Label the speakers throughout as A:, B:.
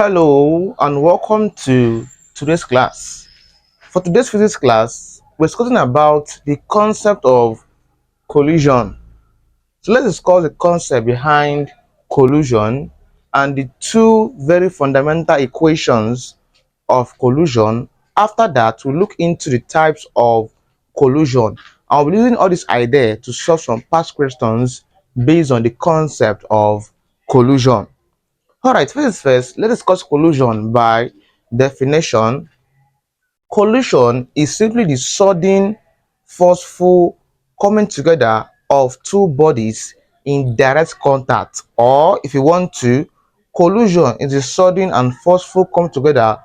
A: Hello and welcome to today's class. For today's physics class, we're discussing about the concept of collision. So let's discuss the concept behind collision and the two very fundamental equations of collision. After that, we'll look into the types of collision. I'll be using all this idea to solve some past questions based on the concept of collision. Alright, first, let's discuss collision by definition. Collision is simply the sudden, forceful coming together of two bodies in direct contact, or if you want to, collision is the sudden and forceful come together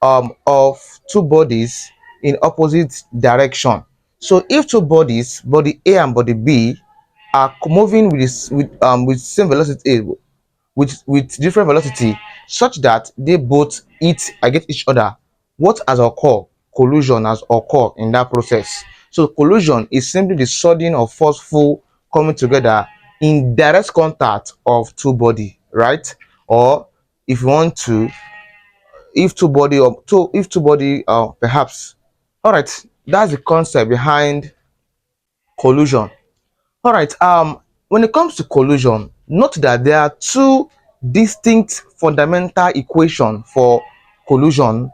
A: of two bodies in opposite direction. So if two bodies, body A and body B, are moving with same velocity with different velocity such that they both hit against each other, what has occurred? Collision has occurred in that process. So collision is simply the sudden or forceful coming together in direct contact of two body, right? Or if you want to, if two body perhaps. All right, that's the concept behind collision. All right. When it comes to collision, note that there are two distinct fundamental equations for collision,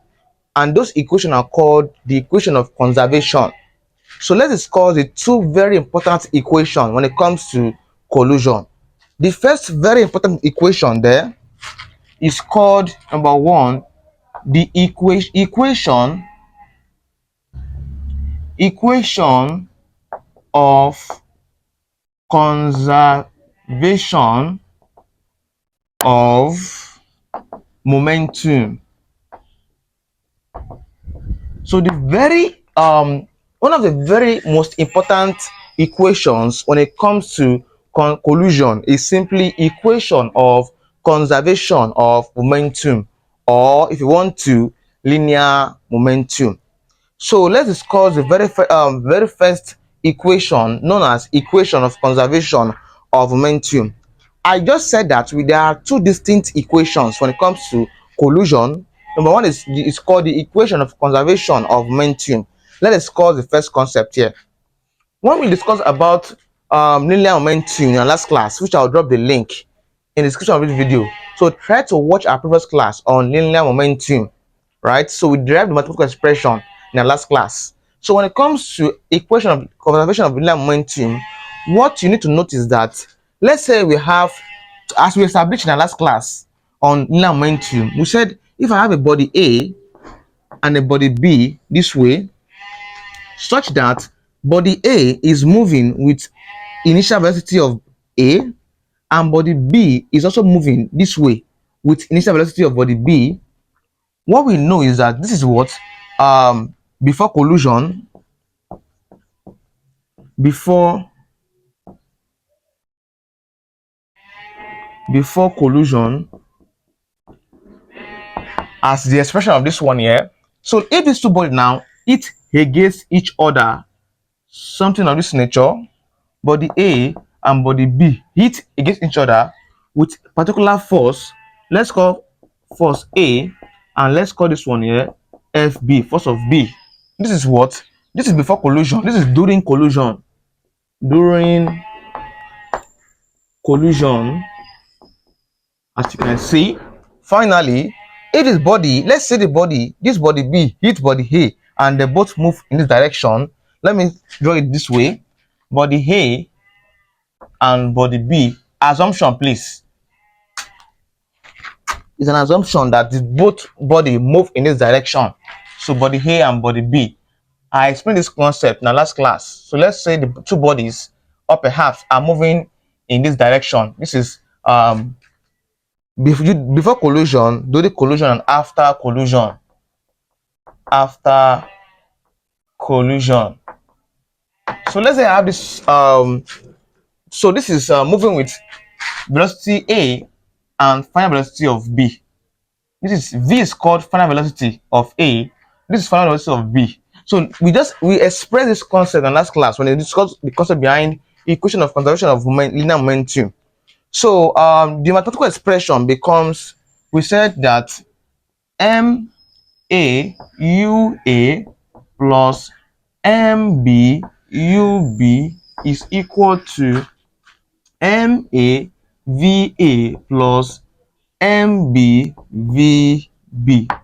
A: and those equations are called the equation of conservation. So let's discuss the two very important equations when it comes to collision. The first very important equation there is called number one, the equation of conservation of momentum. So the very one of the very most important equations when it comes to collision is simply equation of conservation of momentum, or if you want to, linear momentum. So let's discuss the very first equation known as equation of conservation of momentum. I just said that there are two distinct equations when it comes to collision. Number one is called the equation of conservation of momentum. Let's discuss the first concept here. When we discuss about linear momentum in our last class, which I'll drop the link in the description of this video, so try to watch our previous class on linear momentum, right? So we derived the mathematical expression in our last class. So when it comes to equation of conservation of linear momentum, what you need to notice is that, let's say we have, as we established in our last class on linear momentum, we said if I have a body A and a body B this way, such that body A is moving with initial velocity of A and body B is also moving this way with initial velocity of body B, what we know is that this is what before collision, before collision, as the expression of this one here. So if these two bodies now hit against each other, something of this nature, body A and body B hit against each other with particular force, let's call force A, and let's call this one here FB, force of B. This is what? This is before collision. This is during collision. During collision, as you can see. Finally, if this body, let's say this body B hit body A and they both move in this direction. Let me draw it this way. Body A and body B. Assumption, please. It's an assumption that both body move in this direction. So body A and body B. I explained this concept in the last class. So let's say the two bodies, or perhaps, are moving in this direction. This is before collision, during collision, and after collision. After collision. So let's say I have this. So this is moving with velocity A and final velocity of B. This is V is called final velocity of A. This is final velocity of B. So we express this concept in last class when we discussed the concept behind equation of conservation of linear momentum. So the mathematical expression becomes we said that MAUA plus MBUB is equal to MAVA plus MBVB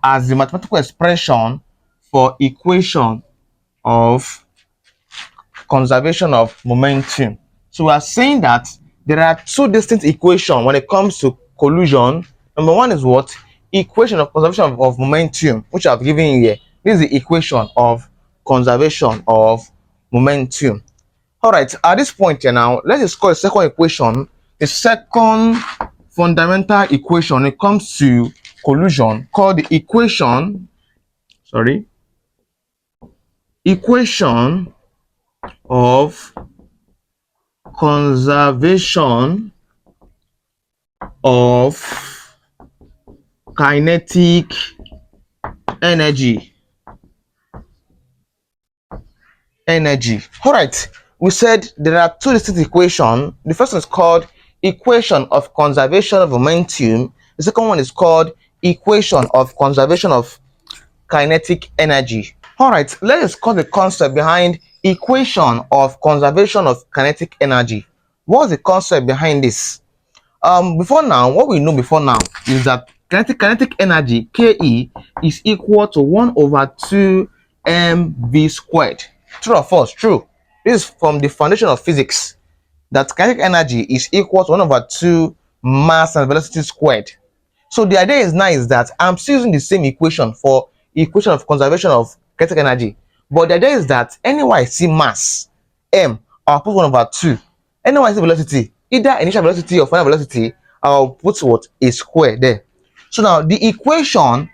A: as the mathematical expression for equation of conservation of momentum. So we are saying that there are two distinct equations when it comes to collision. Number one is what? Equation of conservation of momentum, which I've given here. This is the equation of conservation of momentum. All right, at this point here now, let's discuss the second equation. The second fundamental equation when it comes to collision called the equation of conservation of kinetic energy. All right, we said there are two distinct equations. The first one is called equation of conservation of momentum. The second one is called equation of conservation of kinetic energy. All right, let's discuss the concept behind equation of conservation of kinetic energy. What's the concept behind this? Before now, what we know before now is that kinetic energy Ke is equal to 1 over 2 mv squared. True or false? True. This is from the foundation of physics, that kinetic energy is equal to 1 over 2 mass and velocity squared. So the idea is now is that I'm still using the same equation for equation of conservation of kinetic energy, but the idea is that anywhere I see mass m, I'll put 1 over 2. Anywhere I see velocity, either initial velocity or final velocity, I'll put what? A square there. So now the equation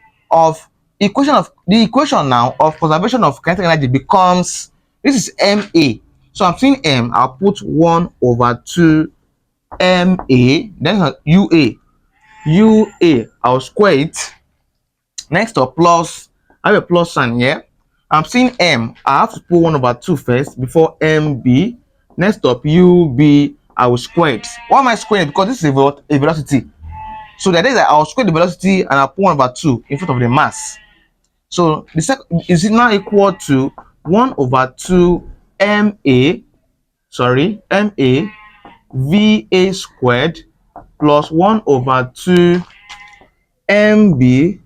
A: now of conservation of kinetic energy becomes, this is ma. So I'm seeing m, I'll put 1 over 2 ma, then ua, I'll square it. Next up, plus, I have a plus sign here. I'm seeing m, I have to put 1 over 2 first before mb. Next up, ub, I will square it. Why am I squaring it? Because this is a velocity. So the idea is that I'll square the velocity and I'll put 1 over 2 in front of the mass. So the second is now equal to 1 over 2 ma, va squared plus 1 over 2 mb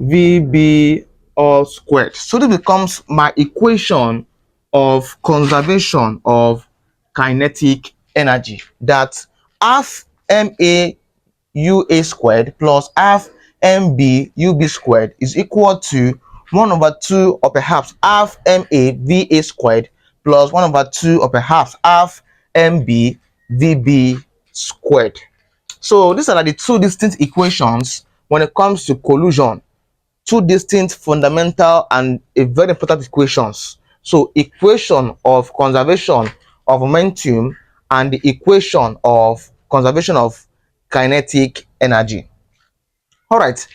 A: vb all squared. So this becomes my equation of conservation of kinetic energy, that half ma ua squared plus half mb ub squared is equal to 1 over 2 or perhaps half ma va squared plus 1 over 2 or perhaps half mb vb squared. So these are the two distinct equations when it comes to collision. Two distinct fundamental and a very important equations. So equation of conservation of momentum and the equation of conservation of kinetic energy. All right,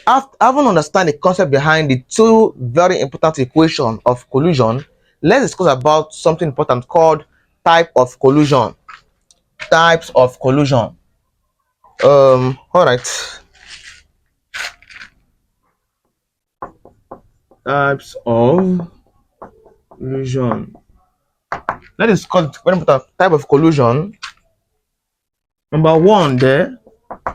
A: having understand the concept behind the two very important equations of collision, let's discuss about something important called type of collision. Types of collision. All right, types of collision. Let's discuss very important type of collision. Number one there.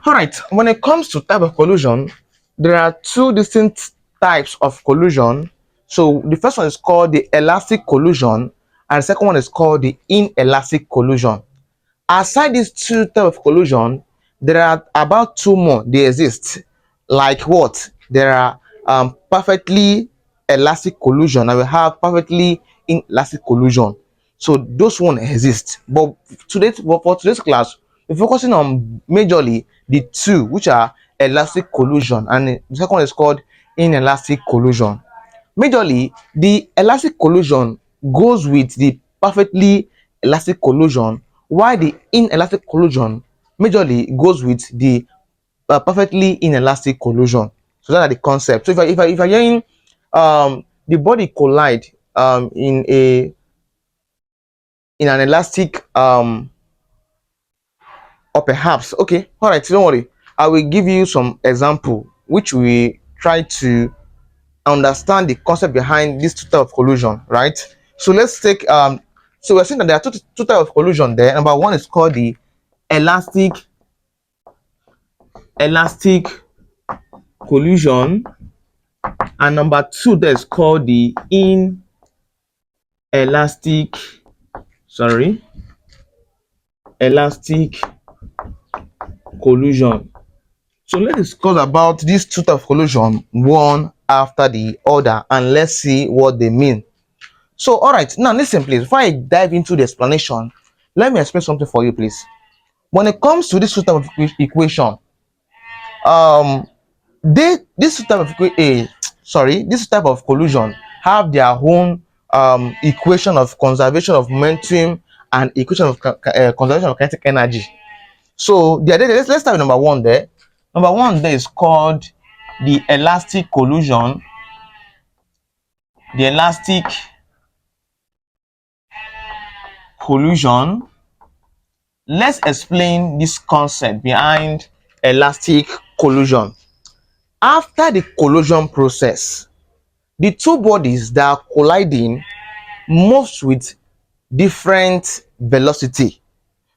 A: All right, when it comes to type of collision, there are two distinct types of collision. So the first one is called the elastic collision, and the second one is called the inelastic collision. Aside these two types of collision, there are about two more they exist. Like what? There are perfectly elastic collision and we have perfectly inelastic collision. So those one exist. But for today's class, we're focusing on majorly the two, which are elastic collision, and the second one is called inelastic collision. Majorly, the elastic collision goes with the perfectly elastic collision, while the inelastic collision majorly goes with the perfectly inelastic collision. So that are the concept. So if I hearing the body collide in an elastic or perhaps, okay, all right, don't worry. I will give you some example which we try to understand the concept behind this two type of collusion, right? So let's take so we're saying that there are two type of collusion there. Number one is called the elastic collusion, and number two that is called the inelastic sorry elastic collusion. So let's discuss about these two types of collusion one after the other, and let's see what they mean. So all right, now listen please, before I dive into the explanation, let me explain something for you please. When it comes to this two type of equation, um this type of this type of collusion have their own equation of conservation of momentum and equation of conservation of kinetic energy. So let's start with number one there. Number one there is called the elastic collusion. The elastic collusion. Let's explain this concept behind elastic collusion. After the collusion process, the two bodies that are colliding moves with different velocity.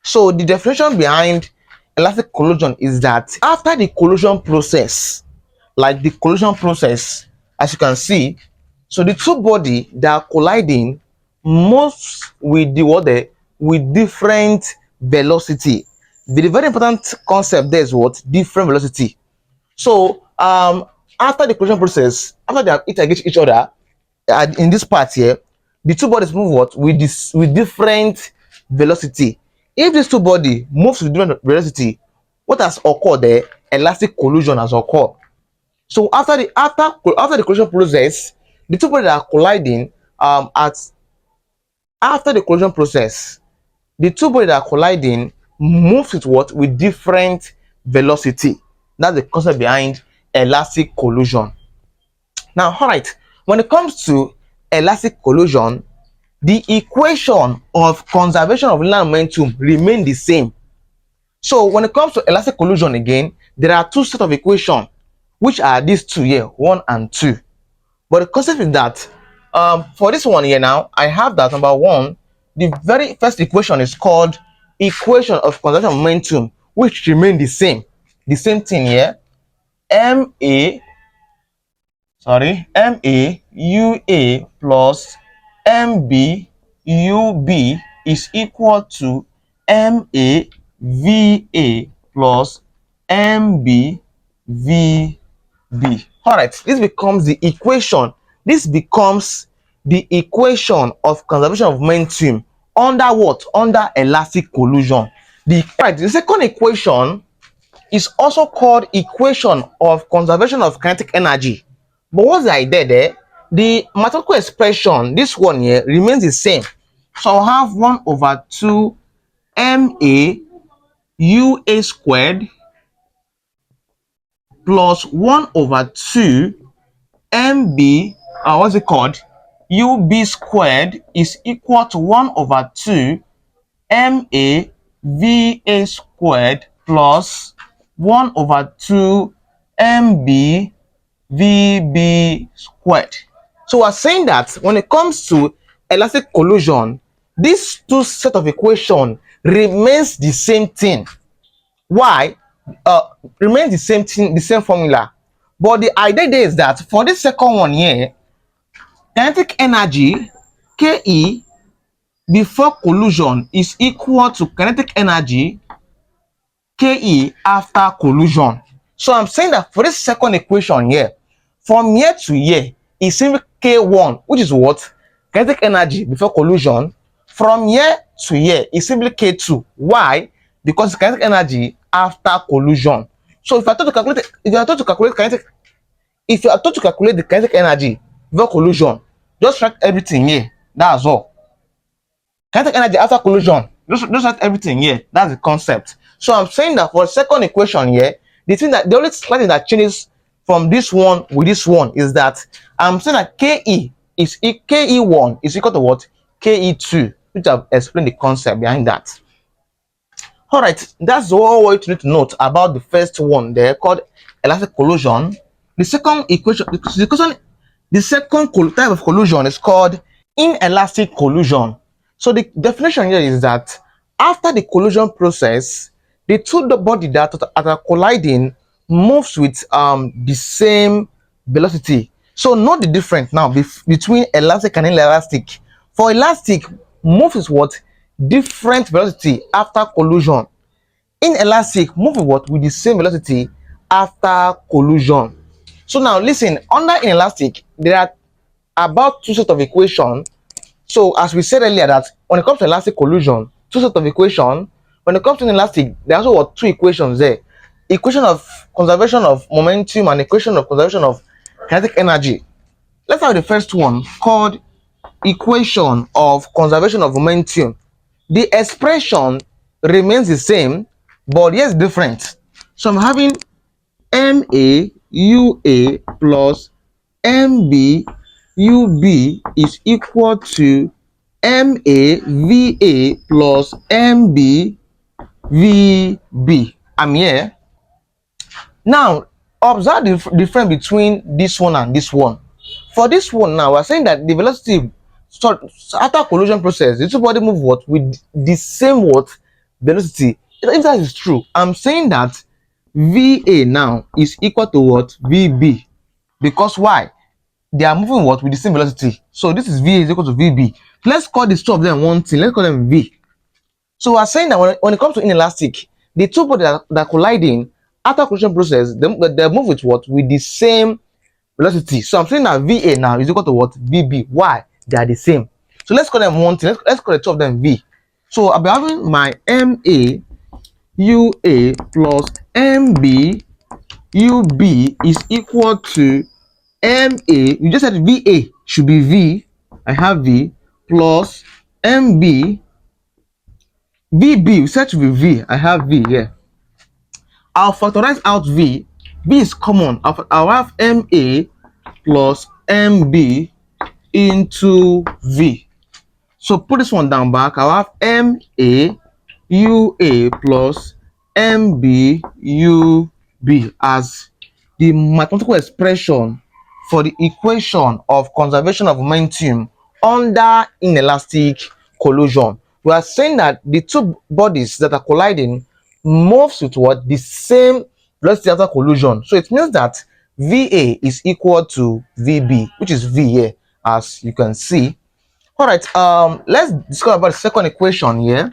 A: So the definition behind elastic collusion is that after the collusion process, like the collision process, as you can see, so the two body that are colliding moves with with different velocity. The very important concept there is what? Different velocity. So after the collision process, after they have hit against each other, in this part here, the two bodies move what? With different velocity. If these two body moves with different velocity, what has occurred there? Elastic collusion has occurred. So after the collision process, the two bodies that are colliding at after the collision process, the two bodies that are colliding move with what? With different velocity. That's the concept behind elastic collusion. Now, all right, when it comes to elastic collusion, the equation of conservation of linear momentum remain the same. So when it comes to elastic collusion again, there are two sets of equation, which are these two here, 1 and 2. But the concept is that for this one here now, I have that number one, the very first equation is called equation of conservation of momentum, which remain the same thing here. MA plus MB is equal to MAVA plus MBVB. All right, this becomes the equation. This becomes the equation of conservation of momentum under what? Under elastic collusion. The second equation is also called equation of conservation of kinetic energy. But what's the idea there? The mathematical expression, this one here, remains the same. So I'll have 1 over 2 MA UA squared plus 1 over 2 MB, what's it called? UB squared is equal to 1 over 2 MA VA squared plus 1 over 2 MB VB squared. So we're saying that when it comes to elastic collusion, these two set of equation remains the same thing. Why? Remains the same thing, the same formula. But the idea there is that for this second one here, kinetic energy Ke before collusion is equal to kinetic energy Ke after collusion. So I'm saying that for this second equation here, from here to here is simply K1, which is what? Kinetic energy before collusion. From here to here is simply K2. Why? Because kinetic energy after collusion. So if you are told to calculate the kinetic energy before collusion, just write everything here. That's all. Kinetic energy after collusion, just write everything here. That's the concept. So I'm saying that for the second equation here, the only slight thing that changes from this one with this one is that I'm saying that Ke1 is equal to what? Ke2, which I've explained the concept behind that. All right, that's all what you need to note about the first one there called elastic collision. The second equation, the second type of collision is called inelastic collision. So the definition here is that after the collision process, the two body that are colliding moves with the same velocity. So note the difference now between elastic and inelastic. For elastic, moves with what different velocity after collision. Inelastic move with what with the same velocity after collision. So now listen, under inelastic there are about two sets of equation. So as we said earlier that when it comes to elastic collision, two sets of equation. When it comes to inelastic, there are also what two equations there: equation of conservation of momentum and equation of conservation of kinetic energy. Let's have the first one called equation of conservation of momentum. The expression remains the same, but here's different. So I'm having MA plus MB is equal to MAVA plus MBVB. I'm here. Now, observe the difference between this one and this one. For this one now, we're saying that the velocity, so after collision process, the two body move what with the same what velocity. If that is true, I'm saying that VA now is equal to what VB, because why? They are moving what with the same velocity. So this is VA is equal to VB. Let's call the two of them one thing. Let's call them V. So we're saying that when it comes to inelastic, the two bodies that are colliding after collision process, they move with what with the same velocity. So I'm saying that VA now is equal to what VB. Why? They are the same. So let's call them one thing. Let's call the two of them V. So I'll be having my MA UA plus MB UB is equal to MA. You just said VA should be V. I have V plus MB VB. We said to be V. I have V here. I'll factorize out V. V is common. I'll have MA plus MB into V. So put this one down back. I'll have MA UA plus MB UB as the mathematical expression for the equation of conservation of momentum under inelastic collision. We are saying that the two bodies that are colliding moves with what the same velocity after collision. So it means that VA is equal to VB, which is V here, as you can see. All right, let's discuss about the second equation here.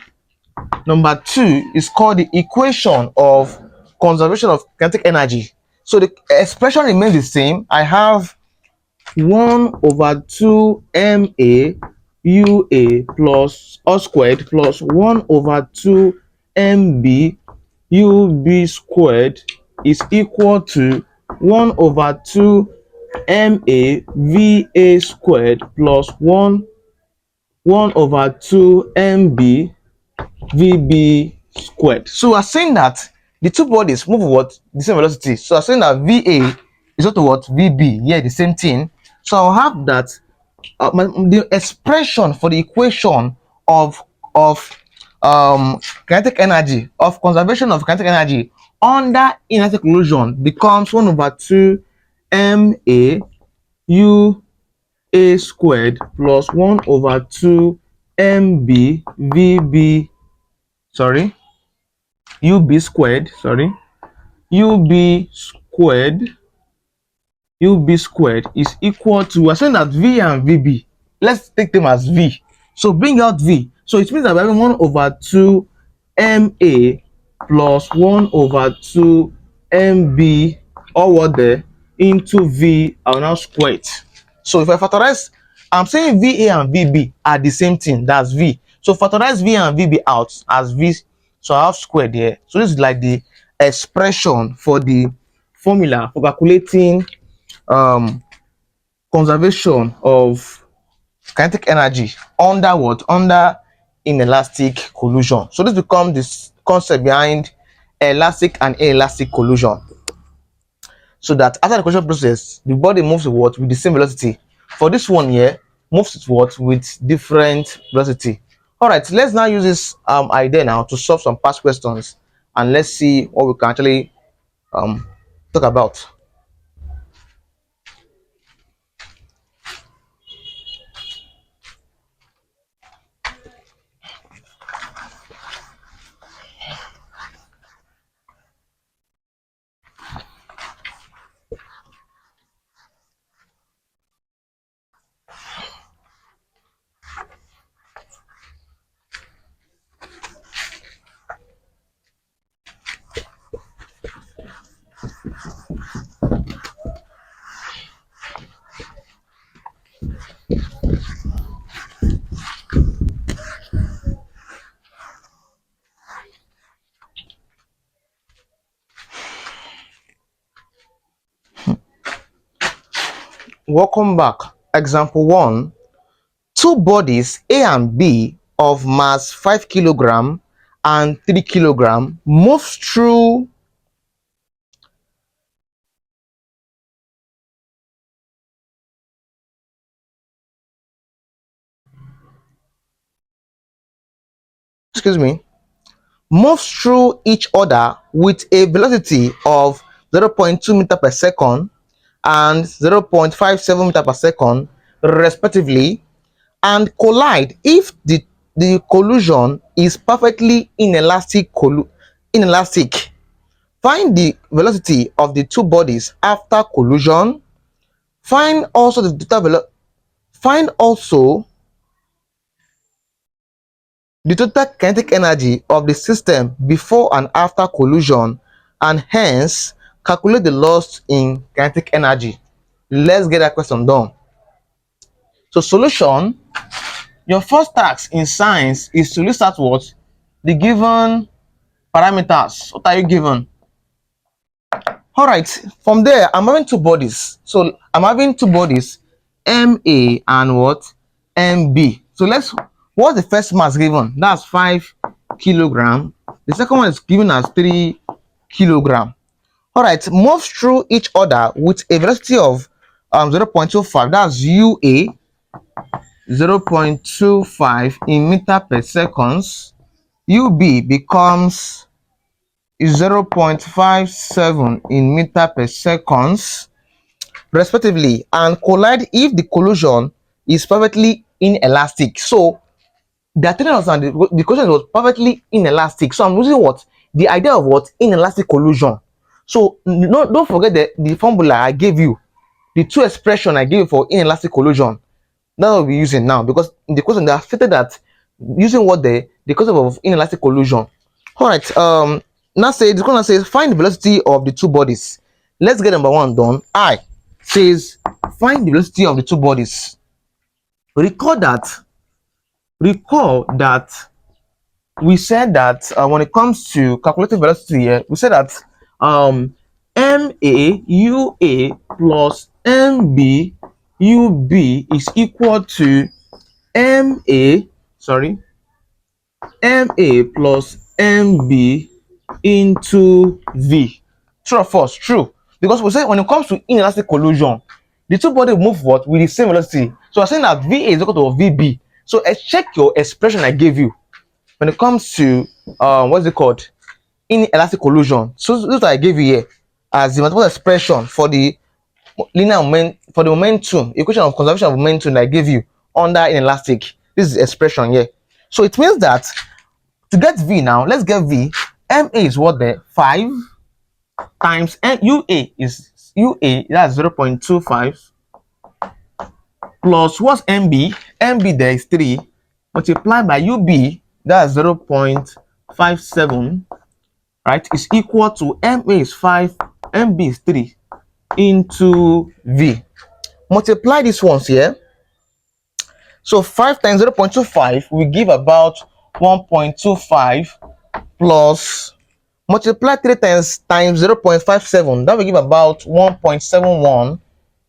A: Number 2 is called the equation of conservation of kinetic energy. So the expression remains the same. I have 1 over 2 MA UA plus all squared plus 1 over 2 MB UB squared is equal to 1 over 2 MA VA squared plus 1 over 2 MB VB squared. So we're saying that the two bodies move what the same velocity. So I'm saying that VA is equal to what VB. Yeah, the same thing. So I'll have that the expression for the equation of kinetic energy, of conservation of kinetic energy under inelastic collision becomes 1 over 2 MA UA squared plus 1 over 2 MB VB UB squared UB squared is equal to, we're saying that V and VB, let's take them as V. So bring out V. So it means that we're having 1 over 2 MA plus 1 over 2 MB, all what there, into V. I'll now square it. So if I factorize, I'm saying VA and VB are the same thing. That's V. So factorize V and VB out as V. So I have squared here. So this is like the expression for the formula for calculating conservation of kinetic energy under what? Under inelastic collision. So this becomes this concept behind elastic and inelastic collision. So that after the collision process, the body moves with what? With the same velocity. For this one here, moves with what? With different velocity. All right, let's now use this idea now to solve some past questions, and let's see what we can actually um, talk about. Welcome back. Example 1. Two bodies A and B of mass 5 kilogram and 3 kilogram moves through, excuse me, moves through each other with a velocity of 0.2 meter per second and 0.57 meter per second respectively, and collide if the collision is perfectly inelastic. Find the velocity of the two bodies after collision. Find also the find also the total kinetic energy of the system before and after collision, and hence calculate the loss in kinetic energy. Let's get that question done. So solution, your first task in science is to list out what the given parameters. What are you given? All right, from there I'm having two bodies. So I'm having two bodies, ma and what, mb. So let's, what's the first mass given? That's 5 kilogram. The second one is given as 3 kilogram. All right, move through each other with a velocity of 0.25. That's ua, 0.25 in meter per seconds. ub becomes 0.57 in meter per seconds respectively, and collide if the collision is perfectly inelastic. So they are telling us that the collision was perfectly inelastic. So I'm using what, the idea of what, inelastic collision. So no, don't forget the formula I gave you, the two expression I gave you for inelastic collision. That's what we're using now, because in the question they have stated that using what, the concept of inelastic collision. All right, now say the question says find the velocity of the two bodies. Let's get number one done. I says find the velocity of the two bodies. Recall that we said that when it comes to calculating velocity here, we said that ma ua plus mb ub is equal to ma sorry ma plus mb into v. True or false? True, because we say when it comes to inelastic collision, the two bodies move what, with the same velocity. So I'm saying that va is equal to vb. So check your expression I gave you when it comes to what's it called, inelastic collision. So this is what I gave you here as the mathematical expression for the momentum equation of conservation of momentum that I gave you under inelastic. This is the expression here. So it means that to get v now, let's get v. Ma is what, there 5 times ua is that's 0.25 plus what's mb there is 3 multiplied by ub, that's 0.57, right, is equal to ma is 5, mb is 3 into v. Multiply these ones here. So 5 times 0.25 will give about 1.25 plus multiply 3 times 0.57, that will give about 1.71.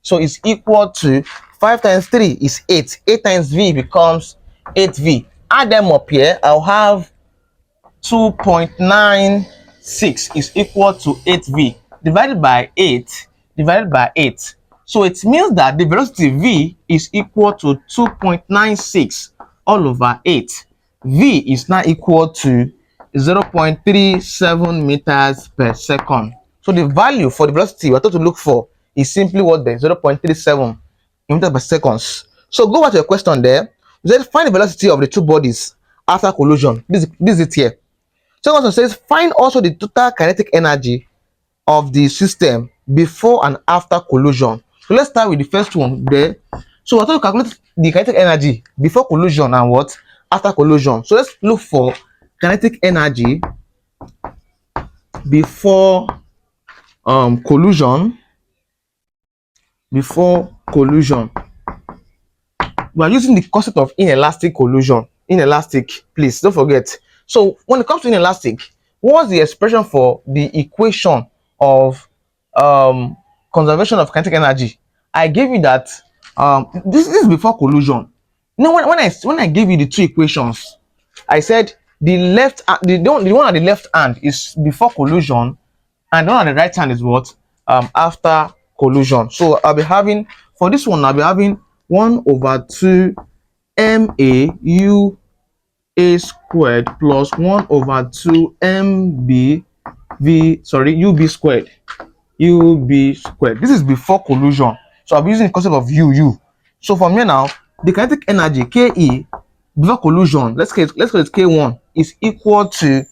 A: So it's equal to 5 times 3 is 8. 8 times v becomes 8v. Add them up here, I'll have 2.96 is equal to 8v divided by 8 divided by 8. So it means that the velocity v is equal to 2.96 all over 8. V is now equal to 0.37 meters per second. So the value for the velocity we're told to look for is simply what there, 0.37 meters per second. So go back to your question there. You said find the velocity of the two bodies after collision. This is it here. So also says find also the total kinetic energy of the system before and after collision. So let's start with the first one there. So we're going to calculate the kinetic energy before collision and what after collision. So let's look for kinetic energy before collision. Before collision, we are using the concept of inelastic collision. Inelastic, please don't forget. So when it comes to inelastic, what's the expression for the equation of conservation of kinetic energy? I gave you that this is before collision. You know, when I gave you the two equations, I said the the one at the left hand is before collision, and the one on the right hand is what after collision. So I'll be having, for this one I'll be having 1 over 2 ma u a squared plus 1 over 2 mb ub squared. This is before collision, so I'll be using the concept of u. So from here now, the kinetic energy ke before collision, let's call it k1, is equal to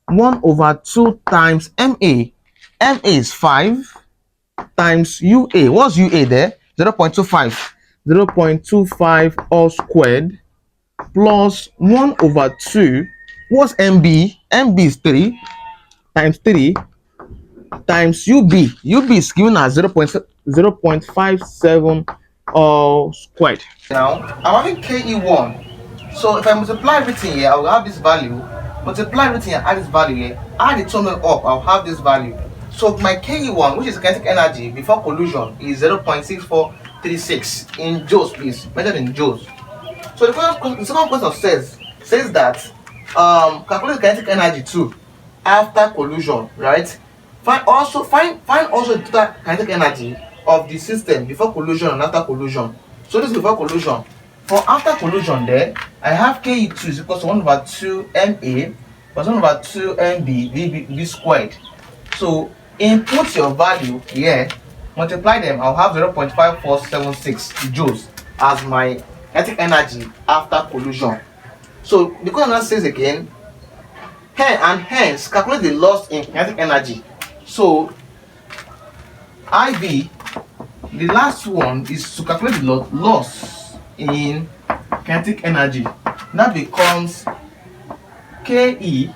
A: 1 over 2 times ma. Ma is 5 times ua. What's ua there? 0.25. 0.25 all squared plus 1 over 2. What's mb? Mb is 3 times 3 times ub. Ub is given as 0.57 all squared. Now I'm having ke1. So if I multiply everything here, I will have this value. Multiply everything and add this value here. Add the total up, I'll have this value. So my ke1, which is kinetic energy before collision, is 0.6436 in joules, please. Measured in joules. So the second question says that calculate the kinetic energy too after collision, right? Find also the total kinetic energy of the system before collision and after collision. So this is before collision. For after collision there, I have ke2 is equal to 1 over 2 ma plus 1 over 2 mb v squared. So input your value here, multiply them, I'll have 0.5476 joules as my kinetic energy after collision. So the question says again, hence calculate the loss in kinetic energy. So IV, the last one is to calculate the loss in kinetic energy. That becomes KE,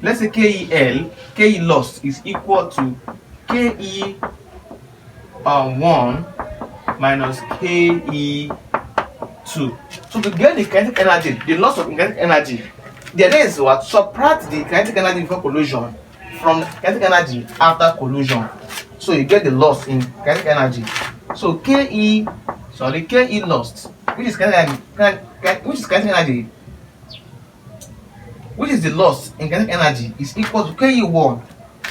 A: let's say KEL, KE lost is equal to KE1 minus KE2. So to get the kinetic energy, the loss of kinetic energy, the idea is what? Subtract the kinetic energy before collision from kinetic energy after collision. So you get the loss in kinetic energy. So KE lost, which is kinetic energy, which is the loss in kinetic energy, is equal to KE1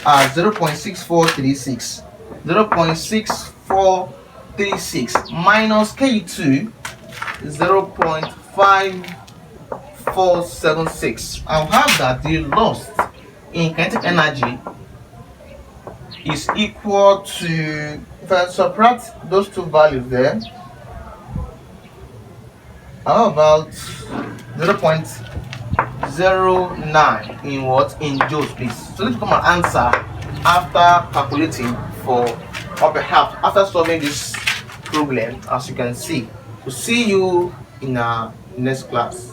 A: as 0.6436. 0.6436 minus KE2 is 0.5476. I'll have that the loss in kinetic energy is equal to, if I subtract those two values there, how about 0.09 in what? In joules, please. So let's become an answer after calculating for, or perhaps after solving this problem, as you can see. We'll see you in our next class.